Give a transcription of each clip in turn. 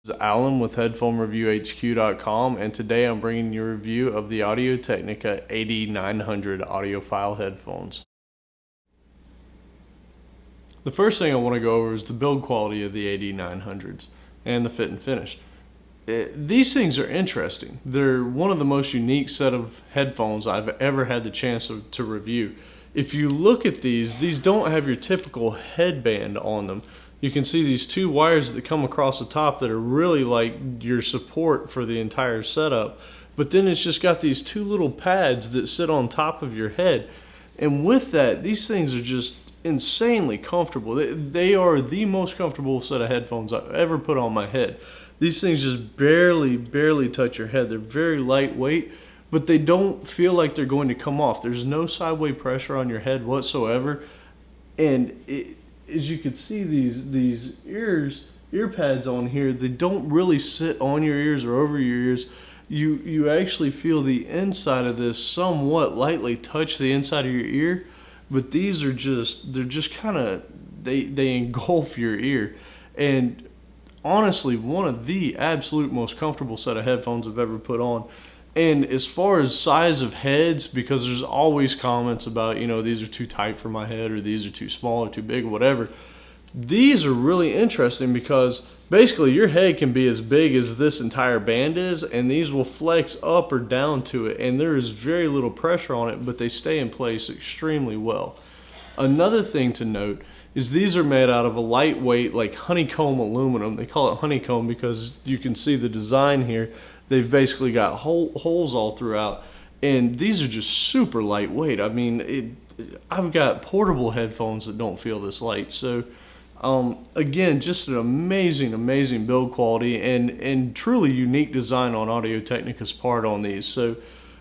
This is Alan with HeadphoneReviewHQ.com, and today I'm bringing you a review of the Audio-Technica AD900 audiophile headphones. The first thing I want to go over is the build quality of the AD900s and the fit and finish. These things are interesting. They're one of the most unique set of headphones I've ever had the chance to review. If you look at these don't have your typical headband on them. You can see these two wires that come across the top that are really like your support for the entire setup. But then it's just got these two little pads that sit on top of your head. And with that, these things are just insanely comfortable. They are the most comfortable set of headphones I've ever put on my head. These things just barely touch your head. They're very lightweight, but they don't feel like they're going to come off. There's no sideway pressure on your head whatsoever. And as you can see, these ear pads on here, they don't really sit on your ears or over your ears. You actually feel the inside of this somewhat lightly touch the inside of your ear, but these are they're just kind of, they engulf your ear. And honestly, one of the absolute most comfortable set of headphones I've ever put on. And as far as size of heads, because there's always comments about, these are too tight for my head, or these are too small or too big or whatever. These are really interesting because basically your head can be as big as this entire band is, and these will flex up or down to it, and there is very little pressure on it, but they stay in place extremely well. Another thing to note is these are made out of a lightweight, like honeycomb aluminum. They call it honeycomb because you can see the design here. They've basically got holes all throughout, and these are just super lightweight. I mean, I've got portable headphones that don't feel this light. So again, just an amazing build quality and truly unique design on Audio-Technica's part on these. So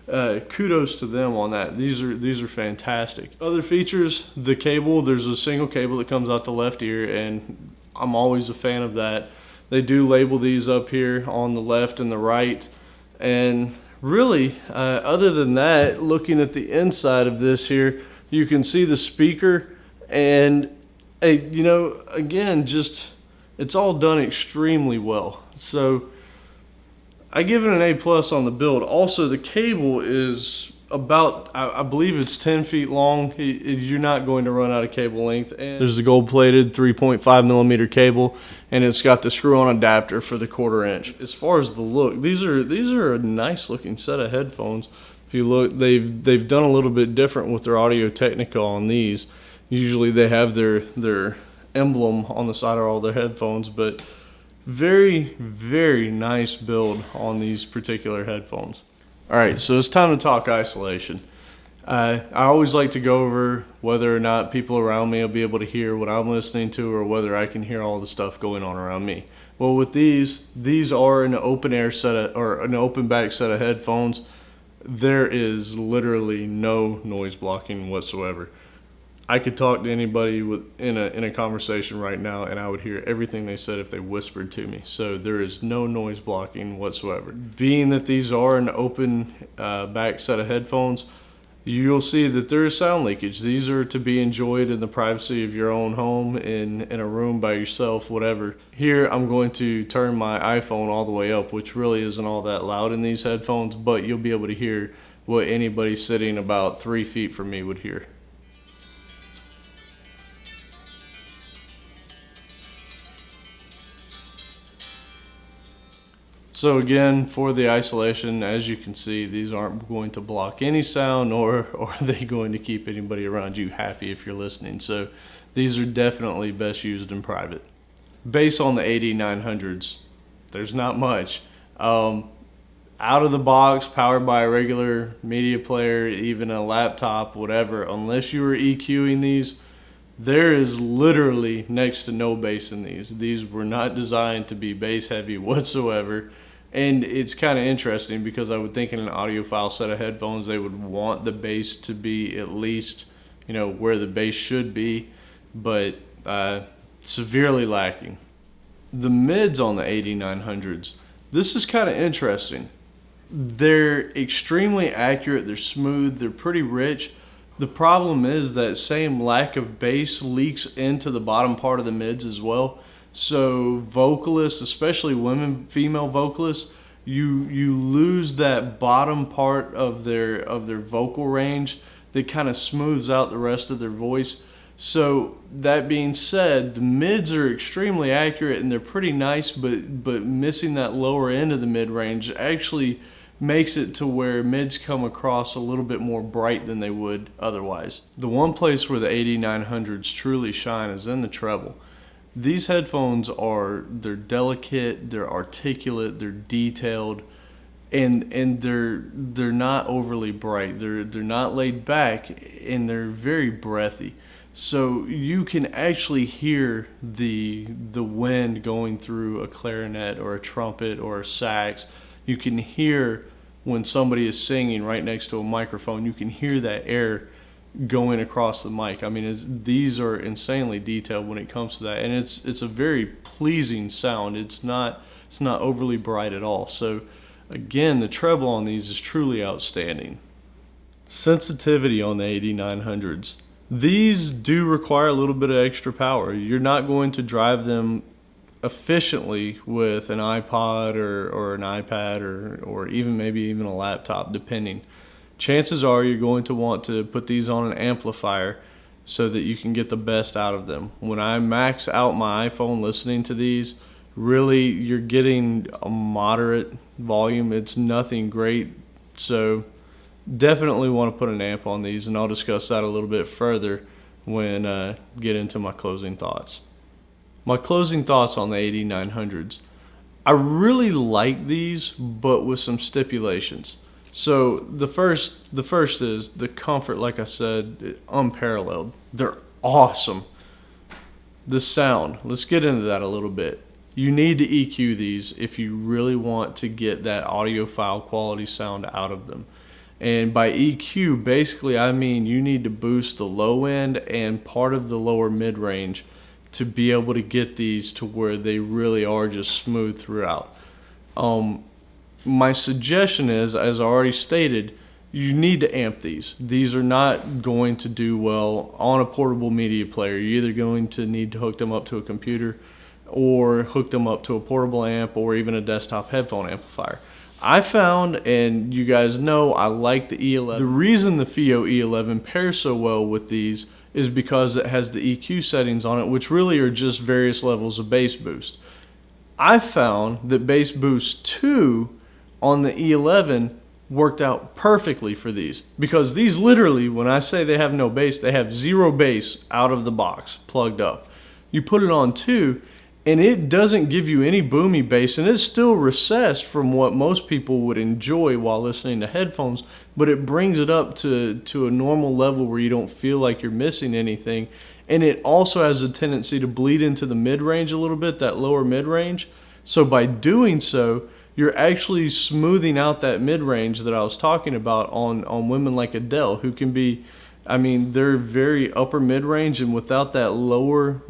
kudos to them on that. These are fantastic. Other features, the cable, there's a single cable that comes out the left ear, and I'm always a fan of that. They do label these up here on the left and the right. And really, other than that, looking at the inside of this here, you can see the speaker, and again, just it's all done extremely well. So I give it an A+ on the build. Also, the cable is about, I believe it's 10 feet long. You're not going to run out of cable length. And there's the gold-plated 3.5mm cable, and it's got the screw-on adapter for the 1/4 inch. As far as the look, these are a nice-looking set of headphones. If you look, they've done a little bit different with their Audio-Technica on these. Usually they have their emblem on the side of all their headphones, but very nice build on these particular headphones. All right, so it's time to talk isolation. I always like to go over whether or not people around me will be able to hear what I'm listening to, or whether I can hear all the stuff going on around me. Well, with these are an open air set or an open back set of headphones. There is literally no noise blocking whatsoever. I could talk to anybody in a conversation right now, and I would hear everything they said if they whispered to me. So there is no noise blocking whatsoever. Being that these are an open back set of headphones, you'll see that there is sound leakage. These are to be enjoyed in the privacy of your own home, in a room by yourself, whatever. Here I'm going to turn my iPhone all the way up, which really isn't all that loud in these headphones, but you'll be able to hear what anybody sitting about 3 feet from me would hear. So again, for the isolation, as you can see, these aren't going to block any sound, nor are they going to keep anybody around you happy if you're listening. So these are definitely best used in private. Based on the AD900s, there's not much. Out of the box, powered by a regular media player, even a laptop, whatever, unless you were EQing these, there is literally next to no bass in these. These were not designed to be bass heavy whatsoever. And it's kind of interesting because I would think in an audiophile set of headphones, they would want the bass to be at least, where the bass should be, but severely lacking. The mids on the AD900s, this is kind of interesting. They're extremely accurate, they're smooth, they're pretty rich. The problem is that same lack of bass leaks into the bottom part of the mids as well. So vocalists, especially women, female vocalists, you lose that bottom part of their vocal range that kind of smooths out the rest of their voice. So that being said, the mids are extremely accurate and they're pretty nice, but missing that lower end of the mid range actually makes it to where mids come across a little bit more bright than they would otherwise. The one place where the AD900s truly shine is in the treble. These headphones they're delicate, they're articulate, they're detailed, and they're not overly bright. They're not laid back, and they're very breathy. So you can actually hear the wind going through a clarinet or a trumpet or a sax. You can hear when somebody is singing right next to a microphone. You can hear that air going across the mic. I mean, these are insanely detailed when it comes to that, and it's a very pleasing sound. It's not overly bright at all. So again, the treble on these is truly outstanding. Sensitivity on the AD900s. These do require a little bit of extra power. You're not going to drive them efficiently with an iPod or an iPad or even maybe even a laptop, depending. Chances are you're going to want to put these on an amplifier so that you can get the best out of them. When I max out my iPhone listening to these, really you're getting a moderate volume. It's nothing great. So definitely want to put an amp on these, and I'll discuss that a little bit further when get into my closing thoughts. My closing thoughts on the AD900s. I really like these, but with some stipulations. So the first is the comfort, like I said, unparalleled. They're awesome. The sound, let's get into that a little bit. You need to EQ these if you really want to get that audiophile quality sound out of them. And by EQ, basically I mean you need to boost the low end and part of the lower mid-range to be able to get these to where they really are just smooth throughout. My suggestion is, as I already stated, you need to amp these. These are not going to do well on a portable media player. You're either going to need to hook them up to a computer or hook them up to a portable amp or even a desktop headphone amplifier. I found, and you guys know, I like the E11. The reason the Fiio E11 pairs so well with these is because it has the EQ settings on it, which really are just various levels of bass boost. I found that bass boost 2 on the E11 worked out perfectly for these, because these literally, when I say they have no bass, they have 0 bass out of the box plugged up. You put it on 2 and it doesn't give you any boomy bass, and it's still recessed from what most people would enjoy while listening to headphones, but it brings it up to a normal level where you don't feel like you're missing anything. And it also has a tendency to bleed into the mid-range a little bit, that lower mid-range. So by doing so, you're actually smoothing out that mid-range that I was talking about on women like Adele, who can be, I mean, they're very upper mid-range, and without that lower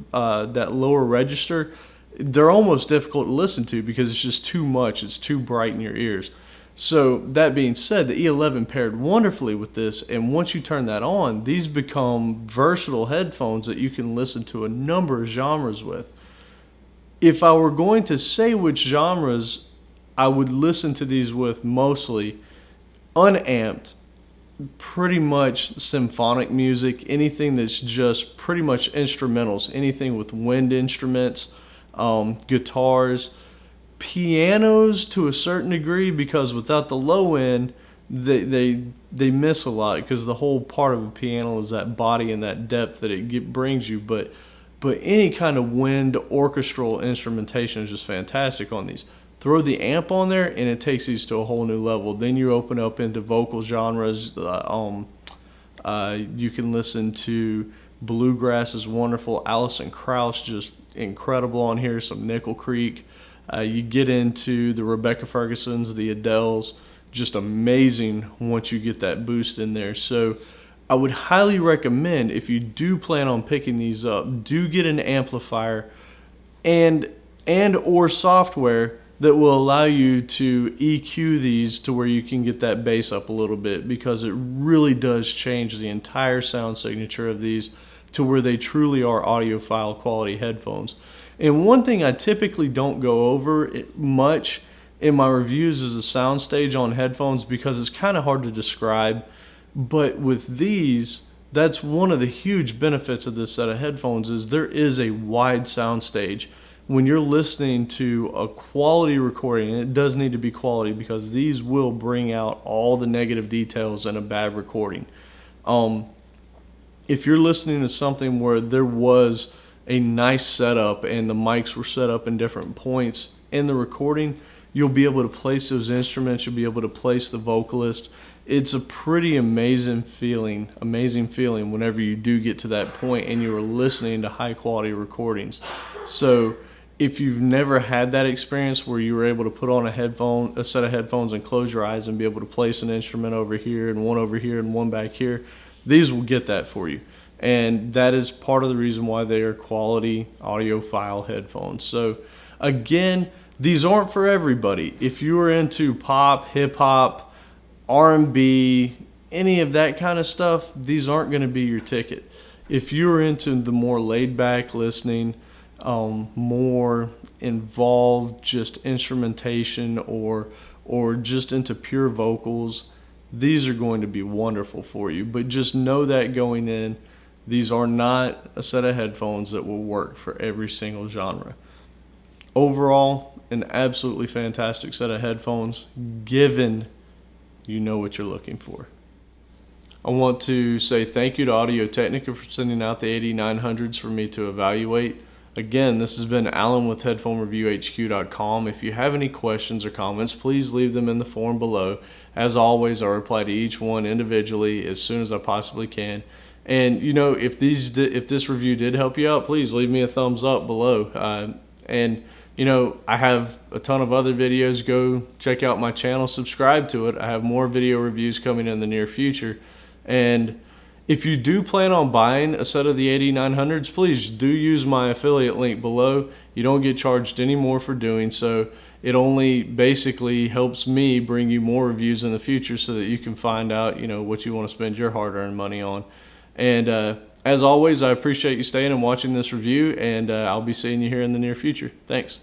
register, they're almost difficult to listen to because it's just too much. It's too bright in your ears. So that being said, the E11 paired wonderfully with this, and once you turn that on, these become versatile headphones that you can listen to a number of genres with. If I were going to say which genres I would listen to these with mostly, unamped, pretty much symphonic music, anything that's just pretty much instrumentals, anything with wind instruments, guitars, pianos to a certain degree, because without the low end, they miss a lot, because the whole part of a piano is that body and that depth that it brings you. But any kind of wind orchestral instrumentation is just fantastic on these. Throw the amp on there and it takes these to a whole new level. Then you open up into vocal genres. You can listen to bluegrass is wonderful. Alison Krauss, just incredible on here. Some Nickel Creek. You get into the Rebecca Fergusons, the Adeles, just amazing once you get that boost in there. So I would highly recommend, if you do plan on picking these up, do get an amplifier and or software that will allow you to EQ these to where you can get that bass up a little bit, because it really does change the entire sound signature of these to where they truly are audiophile quality headphones. And one thing I typically don't go over much in my reviews is the soundstage on headphones, because it's kind of hard to describe. But with these, that's one of the huge benefits of this set of headphones, is there is a wide soundstage. When you're listening to a quality recording, and it does need to be quality because these will bring out all the negative details in a bad recording. If you're listening to something where there was a nice setup and the mics were set up in different points in the recording, you'll be able to place those instruments, you'll be able to place the vocalist. It's a pretty amazing feeling whenever you do get to that point and you are listening to high quality recordings. So if you've never had that experience where you were able to put on a set of headphones and close your eyes and be able to place an instrument over here and one back here, these will get that for you. And that is part of the reason why they are quality audiophile headphones. So again, these aren't for everybody. If you are into pop, hip hop, R&B, any of that kind of stuff, these aren't going to be your ticket. If you're into the more laid back listening, more involved just instrumentation, or just into pure vocals, these are going to be wonderful for you. But just know that going in, these are not a set of headphones that will work for every single genre. Overall, an absolutely fantastic set of headphones, given you know what you're looking for. I want to say thank you to Technica for sending out the AD900s for me to evaluate. Again, this has been Alan with HeadphoneReviewHQ.com. If you have any questions or comments, please leave them in the form below. As always, I'll reply to each one individually as soon as I possibly can. And you know, if this review did help you out, please leave me a thumbs up below. And you know, I have a ton of other videos. Go check out my channel, subscribe to it. I have more video reviews coming in the near future. And if you do plan on buying a set of the AD900s, please do use my affiliate link below. You don't get charged any more for doing so. It only basically helps me bring you more reviews in the future so that you can find out, you know, what you want to spend your hard-earned money on. And as always, I appreciate you staying and watching this review, and I'll be seeing you here in the near future. Thanks.